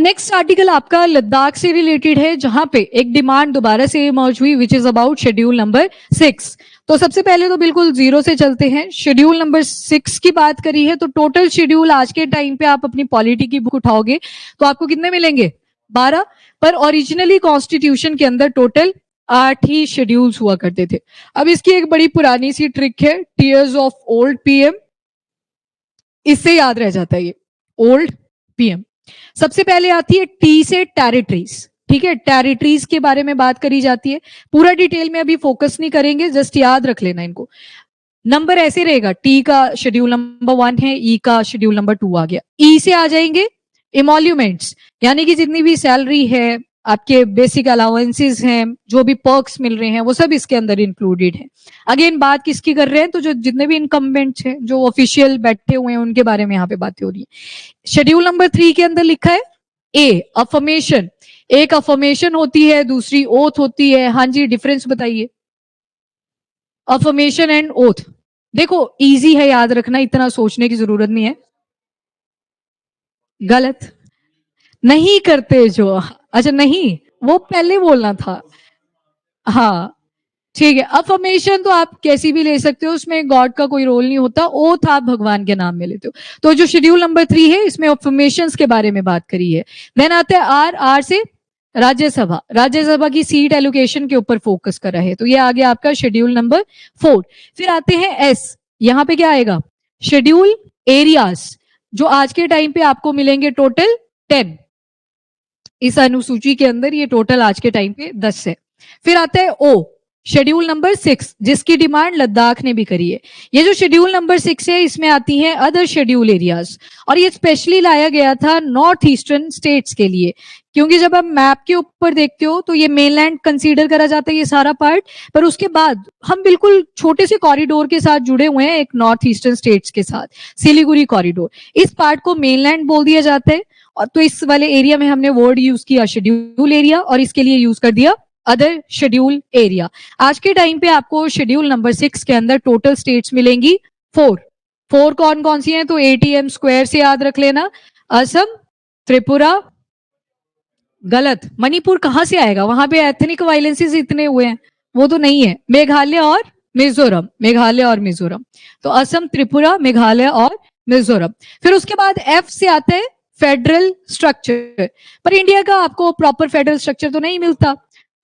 Next article आपका लद्दाख से related है, जहां पे एक डिमांड दोबारा से इमर्ज हुई which is about schedule number 6। तो सबसे पहले तो बिल्कुल जीरो से चलते हैं। शेड्यूल नंबर 6 की बात करी है तो टोटल शेड्यूल आज के टाइम पे आप अपनी पॉलिटी की बुक उठाओगे तो आपको कितने मिलेंगे? 12। पर ओरिजिनली कॉन्स्टिट्यूशन के अंदर टोटल 8 ही शेड्यूल्स हुआ करते थे। अब इसकी एक बड़ी पुरानी सी ट्रिक है, टीयर्स ऑफ ओल्ड पीएम, इससे याद रह जाता है ये ओल्ड पीएम। सबसे पहले आती है टी से टेरिटरीज। ठीक है, टेरिटरीज के बारे में बात करी जाती है, पूरा डिटेल में अभी फोकस नहीं करेंगे, जस्ट याद रख लेना इनको। नंबर ऐसे रहेगा, टी का शेड्यूल नंबर 1 है, ई का शेड्यूल नंबर 2 आ गया। ई से आ जाएंगे इमोल्यूमेंट्स, यानी कि जितनी भी सैलरी है, आपके बेसिक अलाउंसेस हैं, जो भी पर्क्स मिल रहे हैं, वो सब इसके अंदर इंक्लूडेड है। अगेन बात किसकी कर रहे हैं? तो जो जितने भी इनकम्बेंट्स हैं, जो ऑफिशियल बैठे हुए हैं, उनके बारे में यहाँ पे बातें हो रही है। शेड्यूल नंबर 3 के अंदर लिखा है ए अफर्मेशन। एक अफर्मेशन होती है, दूसरी ओथ होती है। हाँ जी, डिफरेंस बताइए अफर्मेशन एंड ओथ। देखो इजी है, याद रखना, इतना सोचने की जरूरत नहीं है। गलत नहीं करते जो, अच्छा नहीं, वो पहले बोलना था। हाँ ठीक है, अफर्मेशन तो आप कैसी भी ले सकते हो, उसमें गॉड का कोई रोल नहीं होता। ओथ आप भगवान के नाम में लेते हो। तो जो शेड्यूल नंबर 3 है, इसमें अफर्मेशंस के बारे में बात करी है। देन आते हैं आर। आर से राज्यसभा। राज्यसभा की सीट एलोकेशन के ऊपर फोकस करा है, तो ये आ गया आपका शेड्यूल नंबर 4। फिर आते हैं एस। यहाँ पे क्या आएगा? शेड्यूल एरियाज, जो आज के टाइम पे आपको मिलेंगे टोटल 10। इस अनुसूची के अंदर ये टोटल आज के टाइम पे 10 है। फिर आता है ओ, शेड्यूल नंबर 6, जिसकी डिमांड लद्दाख ने भी करी है। ये जो शेड्यूल नंबर 6 है, इसमें आती है अदर शेड्यूल एरियाज, और ये स्पेशली लाया गया था नॉर्थ ईस्टर्न स्टेट्स के लिए, क्योंकि जब आप मैप के ऊपर देखते हो तो ये मेनलैंड कंसीडर करा जाता है ये सारा पार्ट, पर उसके बाद हम बिल्कुल छोटे से कॉरिडोर के साथ जुड़े हुए हैं, एक नॉर्थ ईस्टर्न स्टेट्स के साथ, सिलीगुड़ी कॉरिडोर। इस पार्ट को मेनलैंड बोल दिया जाता है, और तो इस वाले एरिया में हमने वर्ड यूज किया शेड्यूल एरिया, और इसके लिए यूज कर दिया अदर शेड्यूल एरिया। आज के टाइम पे आपको शेड्यूल नंबर 6 के अंदर टोटल स्टेट्स मिलेंगी 4 कौन कौन सी हैं? तो एटीएम स्क्वायर से याद रख लेना, असम, त्रिपुरा, गलत, मणिपुर कहां से आएगा? वहां पे एथनिक वायलेंसेस इतने हुए हैं, वो तो नहीं है। मेघालय और मिजोरम, मेघालय और मिजोरम, तो असम, त्रिपुरा, मेघालय और मिजोरम। फिर उसके बाद एफ से आता है फेडरल स्ट्रक्चर, पर इंडिया का आपको प्रॉपर फेडरल स्ट्रक्चर तो नहीं मिलता।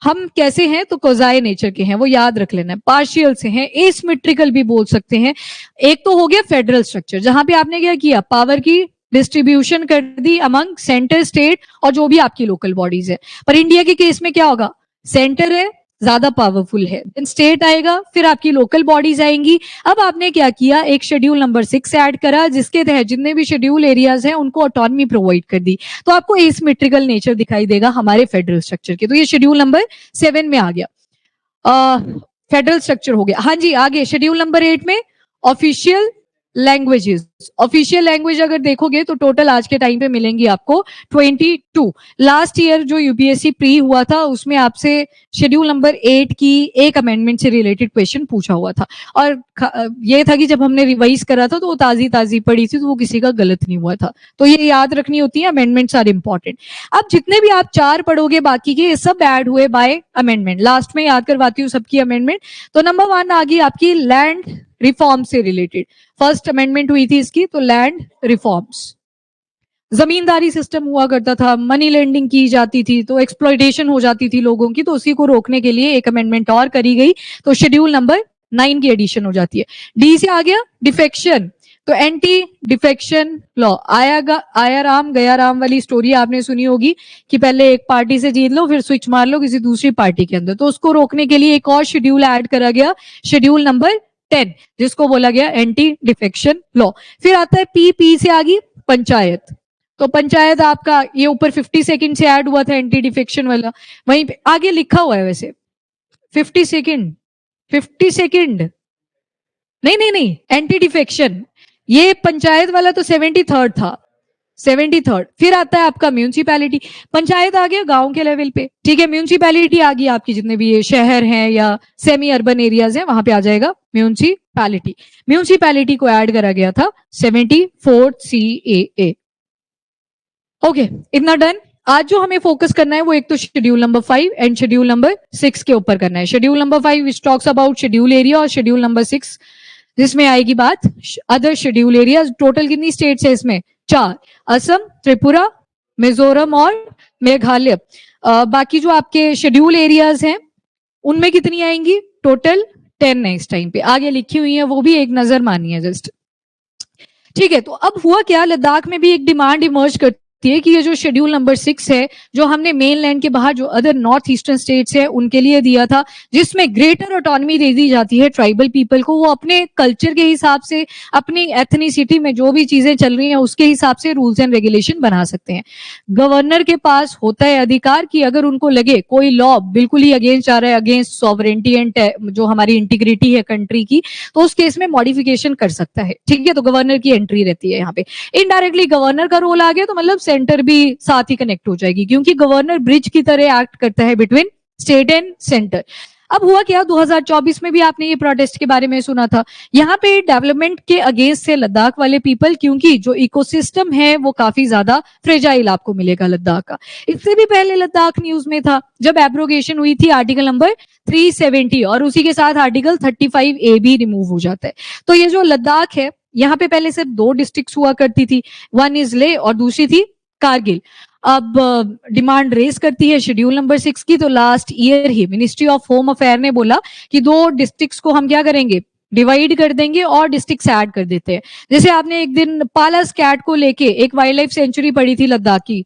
हम कैसे हैं? तो कोजाई नेचर के हैं, वो याद रख लेना है। पार्शियल से हैं, एसिमेट्रिकल भी बोल सकते हैं। एक तो हो गया फेडरल स्ट्रक्चर, जहां पे आपने क्या किया? पावर की डिस्ट्रीब्यूशन कर दी अमंग सेंटर, स्टेट और जो भी आपकी लोकल बॉडीज है। पर इंडिया के केस में क्या होगा? सेंटर है, ज्यादा पावरफुल है, देन स्टेट आएगा, फिर आपकी लोकल बॉडीज आएंगी। अब आपने क्या किया? एक शेड्यूल नंबर 6 ऐड करा, जिसके तहत जितने भी शेड्यूल एरियाज हैं उनको ऑटोनॉमी प्रोवाइड कर दी, तो आपको एसिमेट्रिकल नेचर दिखाई देगा हमारे फेडरल स्ट्रक्चर के। तो ये शेड्यूल नंबर 7 में आ गया, फेडरल स्ट्रक्चर हो गया। हाँ जी, आगे शेड्यूल नंबर 8 में ऑफिशियल लैंग्वेजेस। ऑफिशियल लैंग्वेज अगर देखोगे तो टोटल आज के टाइम पे मिलेंगी आपको 22। लास्ट ईयर जो यूपीएससी प्री हुआ था, उसमें आपसे शेड्यूल नंबर 8 की एक अमेंडमेंट से रिलेटेड क्वेश्चन पूछा हुआ था, और ये था कि जब हमने रिवाइज करा था तो वो ताजी ताजी पढ़ी थी, तो वो किसी का गलत नहीं हुआ था। तो ये याद रखनी होती है, अमेंडमेंट्स आर इंपॉर्टेंट। अब जितने भी आप 4 पढ़ोगे बाकी के, ये सब ऐड हुए बाय अमेंडमेंट। लास्ट में याद करवाती हूँ सबकी अमेंडमेंट। तो नंबर 1 आ गई आपकी लैंड रिफॉर्म से रिलेटेड, फर्स्ट अमेंडमेंट हुई थी इसकी, तो लैंड रिफॉर्म्स। जमींदारी सिस्टम हुआ करता था, मनी लेंडिंग की जाती थी, तो एक्सप्लॉयटेशन हो जाती थी लोगों की, तो उसी को रोकने के लिए एक अमेंडमेंट और करी गई, तो शेड्यूल नंबर 9 की एडिशन हो जाती है। डी से आ गया डिफेक्शन, तो एंटी डिफेक्शन लॉ। आया राम गया राम वाली स्टोरी आपने सुनी होगी कि पहले एक पार्टी से जीत लो, फिर स्विच मार लो किसी दूसरी पार्टी के अंदर, तो उसको रोकने के लिए एक और शेड्यूल ऐड करा गया, शेड्यूल नंबर 10, जिसको बोला गया एंटी डिफेक्शन लॉ। फिर आता है पी से आ गई पंचायत, तो पंचायत आपका ये ऊपर 50 सेकंड से ऐड हुआ था एंटी डिफेक्शन वाला, वहीं पे आगे लिखा हुआ है वैसे 50 सेकंड नहीं, एंटी डिफेक्शन, ये पंचायत वाला तो 73rd था, 73rd। फिर आता है आपका म्यूनिसिपैलिटी। पंचायत आ गया गांव के लेवल पे, ठीक है। म्यूनिसिपैलिटी आ गई आपकी जितने भी ये शहर हैं या सेमी अर्बन एरियाज हैं, वहां पे आ जाएगा म्यूनिसिपैलिटी। म्यूनिसिपैलिटी को ऐड करा गया था 74th CAA। ओके, इतना डन। आज जो हमें फोकस करना है वो एक तो schedule number 5 and schedule number 6 के ऊपर करना है। Schedule number 5 which talks about schedule area, और शेड्यूल नंबर 6 जिसमें आएगी बात अदर शेड्यूल एरिया। टोटल कितनी स्टेट्स है इसमें? 4, असम, त्रिपुरा, मिजोरम और मेघालय। बाकी जो आपके शेड्यूल एरियाज हैं उनमें कितनी आएंगी? टोटल 10 है इस टाइम पे, आगे लिखी हुई है, वो भी एक नजर मानिए जस्ट। ठीक है, तो अब हुआ क्या, लद्दाख में भी एक डिमांड इमर्ज करती है कि ये जो शेड्यूल नंबर 6 है, जो हमने मेन लैंड के बाहर जो अदर नॉर्थ ईस्टर्न स्टेट्स है उनके लिए दिया था, जिसमें ग्रेटर ऑटोनॉमी दे दी जाती है ट्राइबल पीपल को, वो अपने कल्चर के हिसाब से, अपनी एथनिसिटी में जो भी चीजें चल रही हैं उसके हिसाब से रूल्स एंड रेगुलेशन बना सकते हैं। गवर्नर के पास होता है अधिकार कि अगर उनको लगे कोई लॉ बिल्कुल ही अगेंस्ट आ रहा है, अगेंस्ट सॉवरेंटी एंड जो हमारी इंटीग्रिटी है कंट्री की, तो उस केस में मॉडिफिकेशन कर सकता है। ठीक है, तो गवर्नर की एंट्री रहती है यहाँ पे। इनडायरेक्टली गवर्नर का रोल आ गया तो मतलब सेंटर भी साथ ही कनेक्ट हो जाएगी, क्योंकि गवर्नर ब्रिज की तरह एक्ट करता है बिटवीन स्टेट एंड सेंटर। अब हुआ क्या, 2024 में भी आपने ये प्रोटेस्ट के बारे में सुना था। यहाँ पे डेवलपमेंट के अगेंस्ट है लद्दाख वाले पीपल, क्योंकि जो इकोसिस्टम है वो काफी ज्यादा फ्रेजाइल आपको मिलेगा लद्दाख का। इससे भी पहले लद्दाख न्यूज में था जब एब्रोगेशन हुई थी आर्टिकल नंबर 370, और उसी के साथ आर्टिकल 35A भी रिमूव हो जाता है। तो ये जो लद्दाख है, यहाँ पे पहले सिर्फ 2 डिस्ट्रिक्ट हुआ करती थी, वन इज लेह और दूसरी थी कारगिल। अब डिमांड रेस करती है शेड्यूल नंबर 6 की, तो last year he ministry of home affair ने बोला कि 2 डिस्ट्रिक्ट्स को हम क्या करेंगे, डिवाइड कर देंगे और डिस्ट्रिक्ट्स ऐड कर देते हैं। जैसे आपने एक दिन पालस कैट को लेके एक वाइल्ड लाइफ सेंचुरी पड़ी थी लद्दाख की,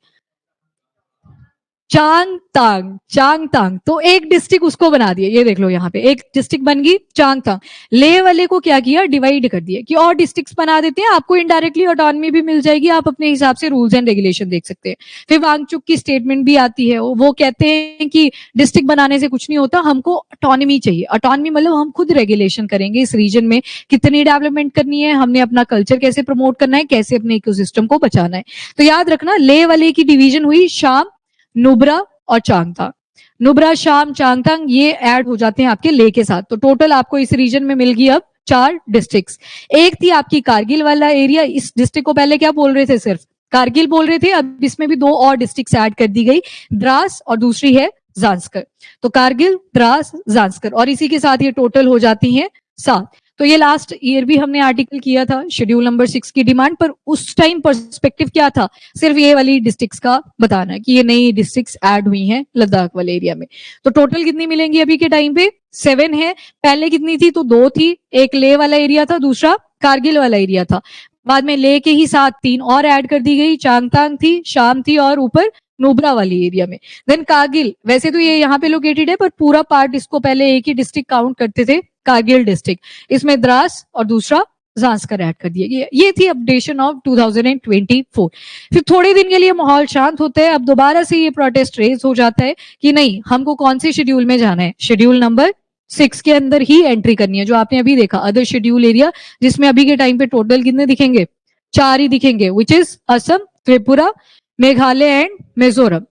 चांगतांग, तो एक डिस्ट्रिक्ट उसको बना दिया। ये देख लो यहाँ पे एक डिस्ट्रिक्ट बन गई चांगतांग। लेह वाले को क्या किया, डिवाइड कर दिया कि और डिस्ट्रिक्ट्स बना देते हैं, आपको इनडायरेक्टली ऑटोनॉमी भी मिल जाएगी, आप अपने हिसाब से रूल्स एंड रेगुलेशन देख सकते हैं। फिर वांगचुक की स्टेटमेंट भी आती है, वो कहते हैं कि डिस्ट्रिक्ट बनाने से कुछ नहीं होता, हमको ऑटोनॉमी चाहिए। ऑटोनॉमी मतलब हम खुद रेगुलेशन करेंगे इस रीजन में कितनी डेवलपमेंट करनी है, हमने अपना कल्चर कैसे प्रमोट करना है, कैसे अपने इकोसिस्टम को बचाना है। तो याद रखना, लेह वाले की डिवीजन हुई शाम, नुब्रा और चांगतांग। नुब्रा, शाम, चांगतांग ये ऐड हो जाते हैं आपके लेह के साथ। तो टोटल आपको इस रीजन में मिल गई अब 4 डिस्ट्रिक्ट्स। एक थी आपकी कारगिल वाला एरिया, इस डिस्ट्रिक्ट को पहले क्या बोल रहे थे, सिर्फ कारगिल बोल रहे थे, अब इसमें भी 2 और डिस्ट्रिक्ट्स ऐड कर दी गई, द्रास और दूसरी है जांस्कर। तो कारगिल, द्रास, जांस्कर, और इसी के साथ ये टोटल हो जाती हैं 7। तो ये लास्ट ईयर भी हमने आर्टिकल किया था शेड्यूल नंबर 6 की डिमांड पर। उस टाइम पर्सपेक्टिव क्या था, सिर्फ ये वाली डिस्ट्रिक्ट्स का बताना कि ये नई डिस्ट्रिक्ट्स ऐड हुई हैं लद्दाख वाले एरिया में। तो टोटल कितनी मिलेंगी अभी के टाइम पे, 7 है। पहले कितनी थी, तो 2 थी, एक लेह वाला एरिया था, दूसरा कारगिल वाला एरिया था। बाद में लेह के ही साथ 3 और ऐड कर दी गई, चांगतांग थी, शाम थी और ऊपर नुब्रा वाली एरिया में। देन कारगिल, वैसे तो ये यहाँ पे लोकेटेड है पर पूरा पार्ट इसको पहले एक ही डिस्ट्रिक्ट काउंट करते थे, कारगिल डिस्ट्रिक्ट, इसमें द्रास और दूसरा जांस्कर ऐड कर दिया गया। ये थी अपडेशन ऑफ 2024। फिर थोड़े दिन के लिए माहौल शांत होता है, अब दोबारा से ये प्रोटेस्ट रेज हो जाता है कि नहीं, हमको कौन से शेड्यूल में जाना है, शेड्यूल नंबर 6 के अंदर ही एंट्री करनी है। जो आपने अभी देखा अदर शेड्यूल एरिया, जिसमें अभी के टाइम पे टोटल कितने दिखेंगे, 4 ही दिखेंगे, which is Assam, Tripura, Meghalaya and Mizoram.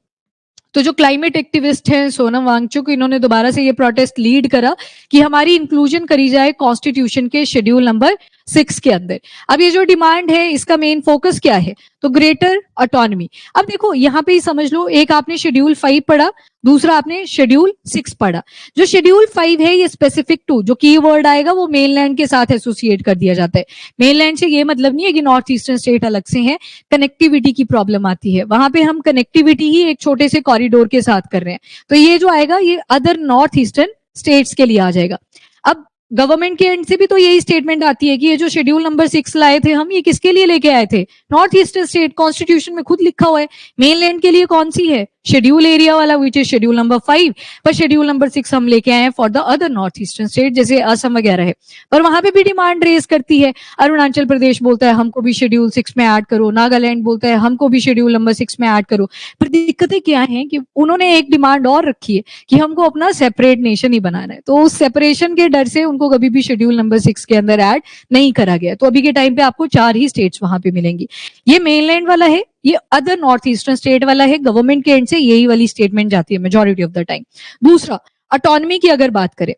तो जो क्लाइमेट एक्टिविस्ट हैं सोनम वांगचुक, इन्होंने दोबारा से ये प्रोटेस्ट लीड करा कि हमारी इंक्लूजन करी जाए कॉन्स्टिट्यूशन के शेड्यूल नंबर 6 के अंदर। अब ये जो डिमांड है इसका मेन फोकस क्या है, तो ग्रेटर ऑटोनॉमी। अब देखो यहाँ पे ही समझ लो, एक आपने शेड्यूल 5 पढ़ा, दूसरा आपने शेड्यूल 6 पढ़ा। जो शेड्यूल 5 है ये स्पेसिफिक टू, जो की वर्ड आएगा वो मेनलैंड के साथ एसोसिएट कर दिया जाता है। मेनलैंड से ये मतलब नहीं है कि नॉर्थ ईस्टर्न स्टेट अलग से हैं, कनेक्टिविटी की प्रॉब्लम आती है, वहां पे हम कनेक्टिविटी ही एक छोटे से कॉरिडोर के साथ कर रहे हैं। तो ये जो आएगा ये अदर नॉर्थ ईस्टर्न स्टेट्स के लिए आ जाएगा। अब गवर्नमेंट के एंड से भी तो यही स्टेटमेंट आती है कि ये जो शेड्यूल नंबर 6 लाए थे हम, ये किसके लिए लेके आए थे, नॉर्थ ईस्टर्न स्टेट, कॉन्स्टिट्यूशन में खुद लिखा हुआ है। मेनलैंड के लिए कौन सी है, शेड्यूल एरिया वाला, विच इज शेड्यूल नंबर 5, पर शेड्यूल नंबर 6 हम लेके आए हैं for the other north eastern state, जैसे असम वगैरह है। पर वहां पे भी डिमांड रेज करती है, अरुणाचल प्रदेश बोलता है हमको भी शेड्यूल 6 में ऐड करो, नागालैंड बोलता है हमको भी शेड्यूल नंबर 6 में ऐड करो। पर दिक्कतें क्या है कि उन्होंने एक डिमांड और रखी है कि हमको अपना सेपरेट नेशन ही बनाना है, तो उस सेपरेशन के डर से उनको कभी भी शेड्यूल नंबर 6 के अंदर ऐड नहीं करा गया। तो अभी के टाइम पे आपको 4 ही स्टेट्स वहां पे मिलेंगी। ये मेनलैंड वाला है, ये अदर नॉर्थ ईस्टर्न स्टेट वाला है। गवर्नमेंट के एंड से यही वाली स्टेटमेंट जाती है मेजॉरिटी ऑफ द टाइम। दूसरा, ऑटोनॉमी की अगर बात करें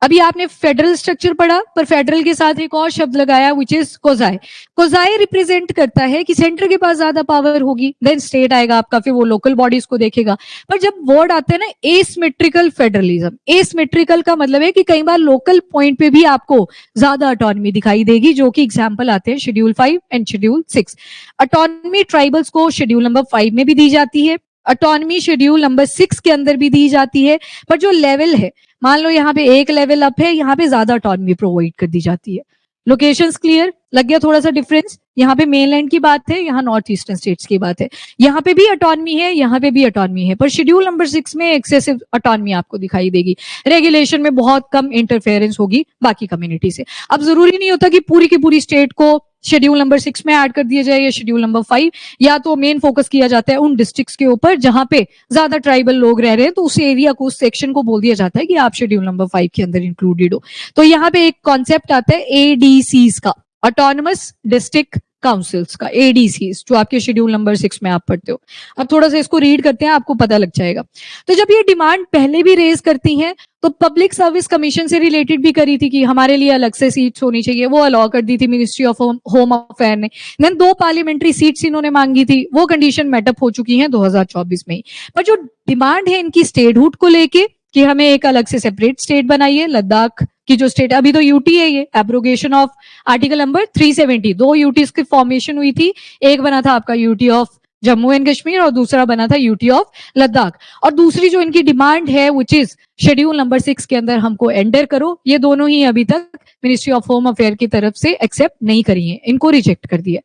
अभी आपने फेडरल स्ट्रक्चर पढ़ा, पर फेडरल के साथ एक और शब्द लगाया विच इज कोजाई। कोजाई रिप्रेजेंट करता है कि सेंटर के पास ज्यादा पावर होगी, देन स्टेट आएगा आपका, फिर वो लोकल बॉडीज को देखेगा। पर जब वर्ड आता है ना एसिमेट्रिकल फेडरलिज्म, एसिमेट्रिकल का मतलब है कि कई बार लोकल पॉइंट पे भी आपको ज्यादा ऑटोनॉमी दिखाई देगी, जो कि एग्जाम्पल आते हैं schedule 5 and schedule 6। Autonomy tribals को शेड्यूल नंबर 5 में भी दी जाती है, ऑटोनॉमी शेड्यूल नंबर 6 के अंदर भी दी जाती है, पर जो लेवल है, मान लो यहाँ पे एक लेवल अप है, यहाँ पे ज्यादा ऑटोनॉमी प्रोवाइड कर दी जाती है। लोकेशंस क्लियर लग गया थोड़ा सा डिफरेंस? यहाँ पे मेनलैंड की बात है, यहाँ नॉर्थ ईस्टर्न स्टेट्स की बात है। यहाँ पे भी ऑटोनॉमी है, यहाँ पे भी ऑटोनॉमी है, पर शेड्यूल नंबर 6 में एक्सेसिव ऑटोनॉमी आपको दिखाई देगी। रेगुलेशन में बहुत कम इंटरफेरेंस होगी बाकी कम्युनिटी से। अब जरूरी नहीं होता कि पूरी की पूरी स्टेट को शेड्यूल नंबर 6 में ऐड कर दिया जाए या शेड्यूल नंबर 5, या तो मेन फोकस किया जाता है उन डिस्ट्रिक्ट्स के ऊपर जहां पे ज्यादा ट्राइबल लोग रह रहे हैं, तो उस एरिया को, उस सेक्शन को बोल दिया जाता है कि आप शेड्यूल नंबर 5 के अंदर इंक्लूडेड हो। तो यहाँ पे एक कॉन्सेप्ट आता है एडीसीज का, ऑटोनमस डिस्ट्रिक्ट काउंसिल्स का, एडीसीज, जो आपके शेड्यूल नंबर 6 में आप पढ़ते हो। अब थोड़ा सा इसको रीड करते हैं, आपको पता लग जाएगा। तो जब ये डिमांड पहले भी रेज करती हैं, तो पब्लिक सर्विस कमीशन से रिलेटेड भी करी थी कि हमारे लिए अलग से सीट्स होनी चाहिए, वो अलाउ कर दी थी मिनिस्ट्री ऑफ होम अफेयर ने। देन 2 पार्लियामेंट्री सीट्स इन्होंने मांगी थी, वो कंडीशन मेटअप हो चुकी है 2024 में ही। पर जो डिमांड है इनकी स्टेटहुड को लेके कि हमें एक अलग से सेपरेट स्टेट बनाइए, लद्दाख की जो स्टेट, अभी तो यूटी है, ये abrogation of article number 370, 2 UTs की फॉर्मेशन हुई थी, एक बना था आपका UT of Jammu and Kashmir और दूसरा बना था यूटी ऑफ लद्दाख। और दूसरी जो इनकी डिमांड है विच इज शेड्यूल नंबर 6 के अंदर हमको एंटर करो, ये दोनों ही अभी तक मिनिस्ट्री ऑफ होम अफेयर की तरफ से एक्सेप्ट नहीं करी है, इनको रिजेक्ट कर दिया।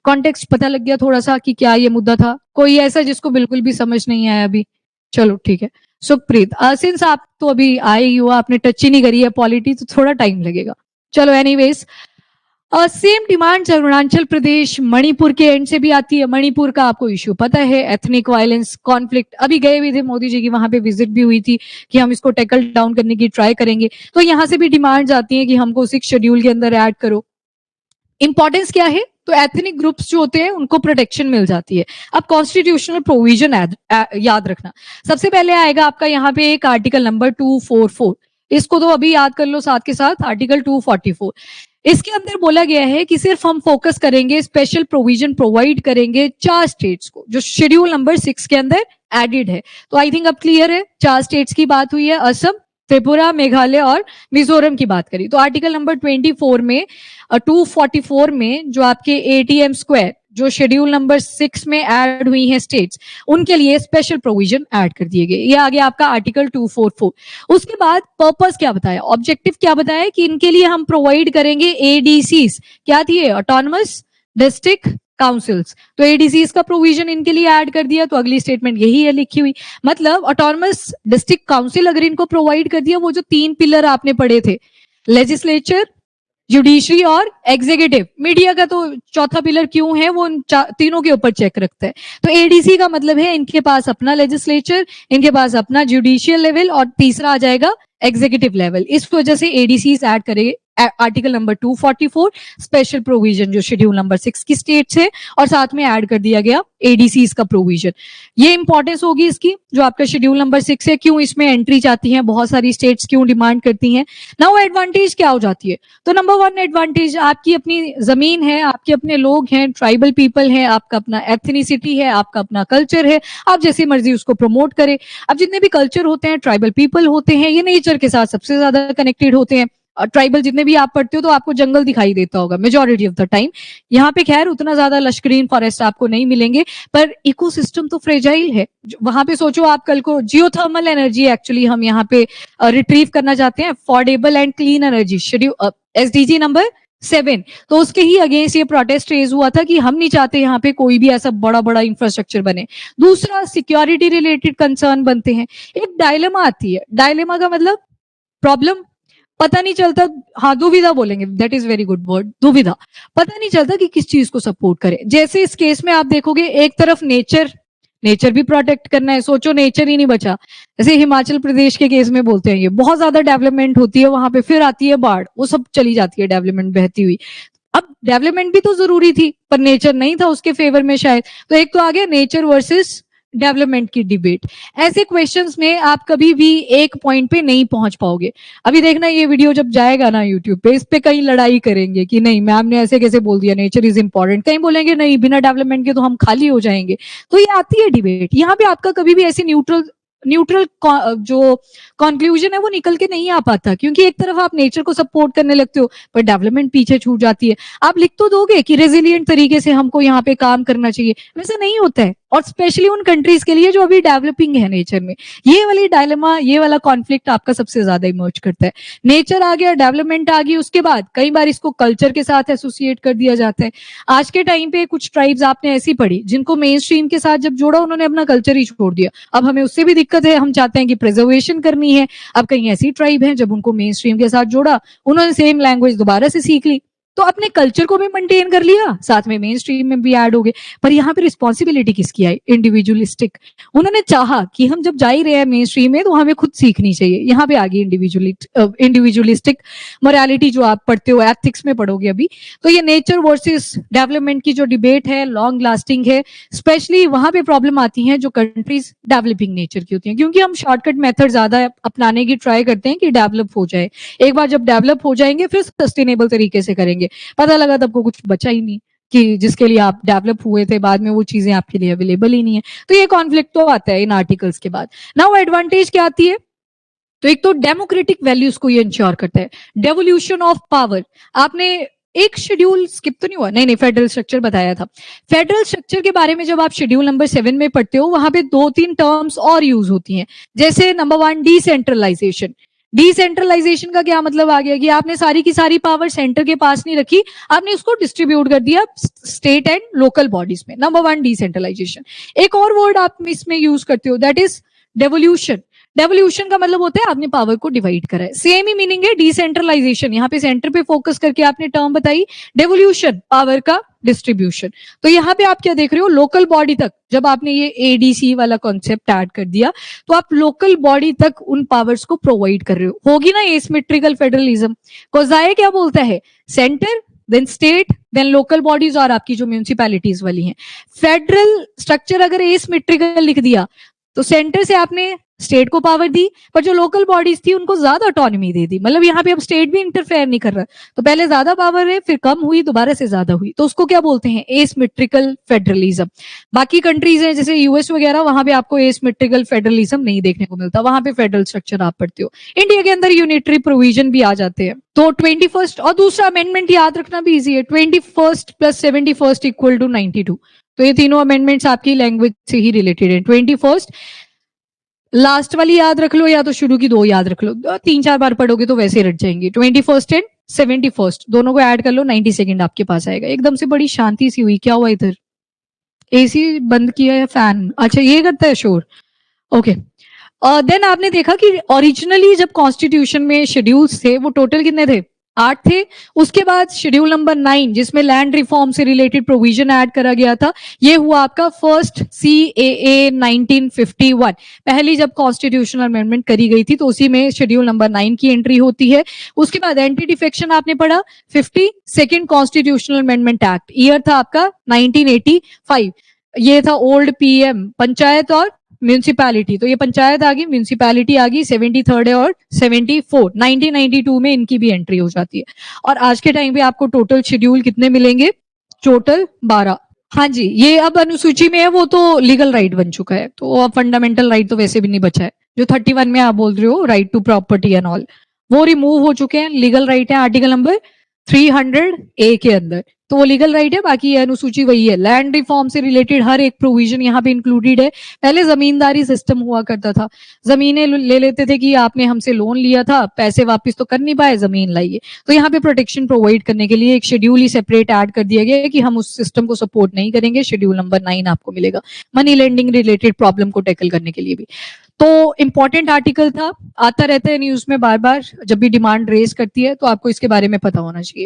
कॉन्टेक्स्ट पता लग गया थोड़ा सा कि क्या ये मुद्दा था? कोई ऐसा जिसको बिल्कुल भी समझ नहीं आया अभी? चलो ठीक है। सुखप्रीत, सिंस आप तो अभी आए ही हो, आपने टच ही नहीं करी है पॉलिटी, तो थोड़ा टाइम लगेगा। चलो anyways, same demand Arunachal Pradesh, Manipur के एंड से भी आती है। मणिपुर का आपको इश्यू पता है, एथनिक वायलेंस, कॉन्फ्लिक्ट। अभी गए भी थे मोदी जी की, वहां पे विजिट भी हुई थी कि हम इसको टैकल डाउन करने की ट्राई करेंगे। तो यहाँ से भी डिमांड्स आती हैं कि हमको 6 शेड्यूल के अंदर ऐड करो। इंपॉर्टेंस क्या है? तो एथनिक ग्रुप्स जो होते हैं उनको प्रोटेक्शन मिल जाती है। अब कॉन्स्टिट्यूशनल प्रोविजन याद रखना। सबसे पहले आएगा आपका यहाँ पे एक आर्टिकल नंबर 244, इसको तो अभी याद कर लो साथ के साथ, आर्टिकल 244। इसके अंदर बोला गया है कि सिर्फ हम फोकस करेंगे, स्पेशल प्रोविजन प्रोवाइड करेंगे 4 स्टेट्स को जो शेड्यूल नंबर 6 के अंदर एडेड है। तो आई थिंक अब क्लियर है, 4 स्टेट्स की बात हुई है, असम, त्रिपुरा, मेघालय और मिजोरम की बात करी। तो आर्टिकल नंबर 24 में 244 में जो आपके एटीएम स्क्वायर, जो शेड्यूल नंबर 6 में ऐड हुई हैं स्टेट्स, उनके लिए स्पेशल प्रोविजन ऐड कर दिए गए। ये आ गया आपका आर्टिकल 244। उसके बाद पर्पस क्या बताया, ऑब्जेक्टिव क्या बताया कि इनके लिए हम प्रोवाइड करेंगे एडीसीज, क्या थी, ऑटोनमस डिस्ट्रिक्ट काउंसिल्स। तो एडीसीज का प्रोविजन इनके लिए ऐड कर दिया। तो अगली स्टेटमेंट यही है लिखी हुई, मतलब ऑटोनमस डिस्ट्रिक्ट काउंसिल अगर इनको प्रोवाइड कर दिया, वो जो 3 पिलर आपने पढ़े थे, लेजिस्लेचर, जुडिशरी और एग्जीक्यूटिव, मीडिया का तो चौथा पिलर क्यों है, वो उन तीनों के ऊपर चेक रखता है। तो एडीसी का मतलब है इनके पास अपना लेजिस्लेचर, इनके पास अपना जुडिशियल लेवल और तीसरा आ जाएगा एग्जीक्यूटिव लेवल। इस वजह से एडीसी ऐड करेंगे आर्टिकल नंबर 244, स्पेशल प्रोविजन जो शेड्यूल नंबर 6 की स्टेट्स है, और साथ में ऐड कर दिया गया एडीसीज का प्रोविजन। ये इंपॉर्टेंस होगी इसकी, जो आपका शेड्यूल नंबर 6 है, क्यों इसमें एंट्री चाहती हैं बहुत सारी स्टेट्स, क्यों डिमांड करती हैं। नाउ एडवांटेज क्या हो जाती है? तो नंबर 1 एडवांटेज, आपकी अपनी जमीन है, आपके अपने लोग हैं, ट्राइबल पीपल है, आपका अपना एथनिसिटी है, आपका अपना कल्चर है, आप जैसी मर्जी उसको प्रमोट करें। अब जितने भी कल्चर होते हैं, ट्राइबल पीपल होते हैं, ये नेचर के साथ सबसे ज्यादा कनेक्टेड होते हैं। ट्राइबल जितने भी आप पढ़ते हो तो आपको जंगल दिखाई देता होगा मेजॉरिटी ऑफ द टाइम। यहाँ पे खैर उतना ज्यादा लश ग्रीन फॉरेस्ट आपको नहीं मिलेंगे, पर इकोसिस्टम तो फ्रेजाइल है। वहां पे सोचो आप कल को जियोथर्मल एनर्जी एक्चुअली हम यहाँ पे रिट्रीव करना चाहते हैं, affordable and clean energy, schedule SDG number 7। तो उसके ही अगेंस्ट ये प्रोटेस्ट रेज हुआ था कि हम नहीं चाहते यहाँ पे कोई भी ऐसा बड़ा बड़ा इंफ्रास्ट्रक्चर बने। दूसरा, सिक्योरिटी रिलेटेड कंसर्न बनते हैं। एक डायलेमा आती है, डायलेमा का मतलब प्रॉब्लम, पता नहीं चलता, हाँ दुविधा बोलेंगे, that is very good word, दुविधा। पता नहीं चलता कि किस चीज को सपोर्ट करें। जैसे इस केस में आप देखोगे, एक तरफ नेचर भी प्रोटेक्ट करना है, सोचो नेचर ही नहीं बचा। जैसे हिमाचल प्रदेश के केस में बोलते हैं, ये बहुत ज्यादा डेवलपमेंट होती है वहां पे, फिर आती है बाढ़, वो सब चली जाती है डेवलपमेंट बहती हुई। अब डेवलपमेंट भी तो जरूरी थी, पर नेचर नहीं था उसके फेवर में शायद। तो एक तो आ गया नेचर वर्सेस डेवलपमेंट की डिबेट। ऐसे क्वेश्चंस में आप कभी भी एक पॉइंट पे नहीं पहुंच पाओगे। अभी देखना ये वीडियो जब जाएगा ना यूट्यूब पे, इस पे कहीं लड़ाई करेंगे कि नहीं मैम ने ऐसे कैसे बोल दिया नेचर इज इंपॉर्टेंट, कहीं बोलेंगे नहीं बिना डेवलपमेंट के तो हम खाली हो जाएंगे। तो ये आती है डिबेट, यहाँ पे आपका कभी भी ऐसे न्यूट्रल न्यूट्रल जो कंक्लूजन है वो निकल के नहीं आ पाता, क्योंकि एक तरफ आप नेचर को सपोर्ट करने लगते हो पर डेवलपमेंट पीछे छूट जाती है। आप लिख तो दोगे कि रेजिलिएंट तरीके से हमको यहाँ पे काम करना चाहिए, वैसे नहीं होता है, और स्पेशली उन कंट्रीज के लिए जो अभी डेवलपिंग है नेचर में। ये वाली डायलेमा, ये वाला कॉन्फ्लिक्ट आपका सबसे ज्यादा इमर्ज करता है। नेचर आ गया, डेवलपमेंट आ गई, उसके बाद कई बार इसको कल्चर के साथ एसोसिएट कर दिया जाता है। आज के टाइम पे कुछ ट्राइब्स आपने ऐसी पढ़ी जिनको मेन स्ट्रीम के साथ जब जोड़ा उन्होंने अपना कल्चर ही छोड़ दिया। अब हमें उससे भी दिक्कत है, हम चाहते हैं कि प्रिजर्वेशन करनी है। अब कहीं ऐसी ट्राइब है जब उनको मेन स्ट्रीम के साथ जोड़ा, उन्होंने सेम लैंग्वेज दोबारा से सीख ली, तो अपने कल्चर को भी मेंटेन कर लिया, साथ में मेन स्ट्रीम में भी ऐड हो गए। पर यहाँ पे रिस्पॉन्सिबिलिटी किसकी आई? इंडिविजुअलिस्टिक। उन्होंने चाहा कि हम जब जा ही रहे हैं मेन स्ट्रीम में तो हमें खुद सीखनी चाहिए, यहाँ पे आ गई इंडिविजुअलिस्टिक मोरालिटी जो आप पढ़ते हो, एथिक्स में पढ़ोगे अभी। तो ये नेचर वर्सेस डेवलपमेंट की जो डिबेट है लॉन्ग लास्टिंग है, स्पेशली वहां पे प्रॉब्लम आती है जो कंट्रीज डेवलपिंग नेचर की होती हैं, क्योंकि हम शॉर्टकट मेथड ज्यादा अपनाने की ट्राई करते हैं कि डेवलप हो जाए। एक बार जब डेवलप हो जाएंगे फिर सस्टेनेबल तरीके से करेंगे, पता लगा तब को कुछ बचा ही नहीं कि जिसके लिए आप डेवलप हुए थे, बाद में वो चीजें आपके लिए अवेलेबल ही नहीं है। तो ये कॉन्फ्लिक्ट तो आता है इन आर्टिकल्स के बाद। नाउ एडवांटेज क्या आती है? तो एक तो डेमोक्रेटिक वैल्यूज को ये इंश्योर करता है, डेवोल्यूशन ऑफ पावर। आपने एक शेड्यूल स्किप तो नहीं हुआ? नहीं, फेडरल स्ट्रक्चर बताया था। फेडरल स्ट्रक्चर के बारे में जब आप शेड्यूल नंबर 7 में पढ़ते हो, वहां पे 2-3 टर्म्स और यूज होती हैं। जैसे नंबर 1 डिसेंट्रलाइजेशन। डिसेंट्रलाइजेशन का क्या मतलब आ गया कि आपने सारी की सारी पावर सेंटर के पास नहीं रखी, आपने उसको डिस्ट्रीब्यूट कर दिया स्टेट एंड लोकल बॉडीज में। Number 1 decentralisation. एक और वर्ड आप इसमें यूज करते हो, दैट इज डेवोल्यूशन। डेवोल्यूशन का मतलब होता है आपने पावर को डिवाइड करा है। सेम ही मीनिंग है डिसेंट्रलाइजेशन, यहाँ पे सेंटर पे फोकस करके आपने टर्म बताई, डेवोल्यूशन पावर का डिस्ट्रीब्यूशन। तो यहाँ पे आप क्या देख रहे हो? लोकल बॉडी तक जब आपने ये एडीसी वाला कॉन्सेप्ट ऐड कर दिया तो आप लोकल बॉडी तक उन पावर्स को प्रोवाइड कर रहे हो। होगी ना एसिमेट्रिकल फेडरलिज्म। कोजाए क्या बोलता है? Centre then state then local bodies और आपकी जो म्यूनिसिपैलिटीज वाली हैं। फेडरल स्ट्रक्चर अगर एसिमेट्रिकल लिख दिया तो सेंटर से आपने स्टेट को पावर दी, पर जो लोकल बॉडीज थी उनको ज्यादा ऑटोनॉमी दे दी। मतलब यहाँ पे अब स्टेट भी इंटरफेयर नहीं कर रहा, तो पहले ज्यादा पावर है फिर कम हुई दोबारा से ज्यादा हुई, तो उसको क्या बोलते हैं? Asymmetrical federalism. बाकी कंट्रीज हैं जैसे यूएस वगैरह, वहां पे आपको एसिमेट्रिकल फेडरलिज्म नहीं देखने को मिलता, वहां पे फेडरल स्ट्रक्चर आप पढ़ते हो। इंडिया के अंदर यूनिटरी प्रोविजन भी आ जाते हैं। तो 21st और दूसरा अमेंडमेंट याद रखना भी इजी है, 21st + 71st = 92। तो ये तीनों अमेंडमेंट्स आपकी लैंग्वेज से ही रिलेटेड है। 21st लास्ट वाली याद रख लो या तो शुरू की 2 याद रख लो, 3-4 बार पढ़ोगे तो वैसे रट जाएंगी। 21st एंड 71st दोनों को ऐड कर लो, 90 सेकंड आपके पास आएगा। एकदम से बड़ी शांति सी हुई, क्या हुआ इधर? एसी बंद किया या फैन? अच्छा ये करता है शोर, ओके। देन आपने देखा कि ओरिजिनली जब कॉन्स्टिट्यूशन में शेड्यूल्स थे वो टोटल कितने थे? 8 थे। उसके बाद शेड्यूल नंबर 9 जिसमें लैंड रिफॉर्म से रिलेटेड प्रोविजन ऐड करा गया था, ये हुआ आपका फर्स्ट CAA 1951। पहली जब कॉन्स्टिट्यूशनल अमेंडमेंट करी गई थी तो उसी में शेड्यूल नंबर 9 की एंट्री होती है। उसके बाद एंटी डिफेक्शन आपने पढ़ा, 52nd constitutional amendment act, year था आपका 1985। ये था ओल्ड PM पंचायत और म्यूनिसिपैलिटी, तो ये पंचायत आ गई, म्यूनिसिपैलिटी आ गई 73rd और 74। 1992 में इनकी भी एंट्री हो जाती है। और आज के टाइम पे आपको टोटल शेड्यूल कितने मिलेंगे? टोटल 12। हाँ जी, ये अब अनुसूची में है, वो तो लीगल राइट बन चुका है, तो अब फंडामेंटल राइट तो वैसे भी नहीं बचा है। जो 31 में आप बोल रहे हो right to property and all, वो रिमूव हो चुके हैं। लीगल राइट है आर्टिकल नंबर 300A के अंदर, तो वो लीगल राइट है, बाकी ये अनुसूची वही है। लैंड रिफॉर्म से रिलेटेड हर एक प्रोविजन यहाँ पे इंक्लूडेड है। पहले जमींदारी सिस्टम हुआ करता था, जमीनें ले लेते थे कि आपने हमसे लोन लिया था, पैसे वापस तो कर नहीं पाए, जमीन लाइए। तो यहाँ पे प्रोटेक्शन प्रोवाइड करने के लिए एक शेड्यूल ही सेपरेट ऐड कर दिया गया है कि हम उस सिस्टम को सपोर्ट नहीं करेंगे। शेड्यूल नंबर 9 आपको मिलेगा मनी लेंडिंग रिलेटेड प्रॉब्लम को टैकल करने के लिए भी। तो इंपॉर्टेंट आर्टिकल था, आता रहता है न्यूज में बार बार, जब भी डिमांड रेज करती है तो आपको इसके बारे में पता होना चाहिए।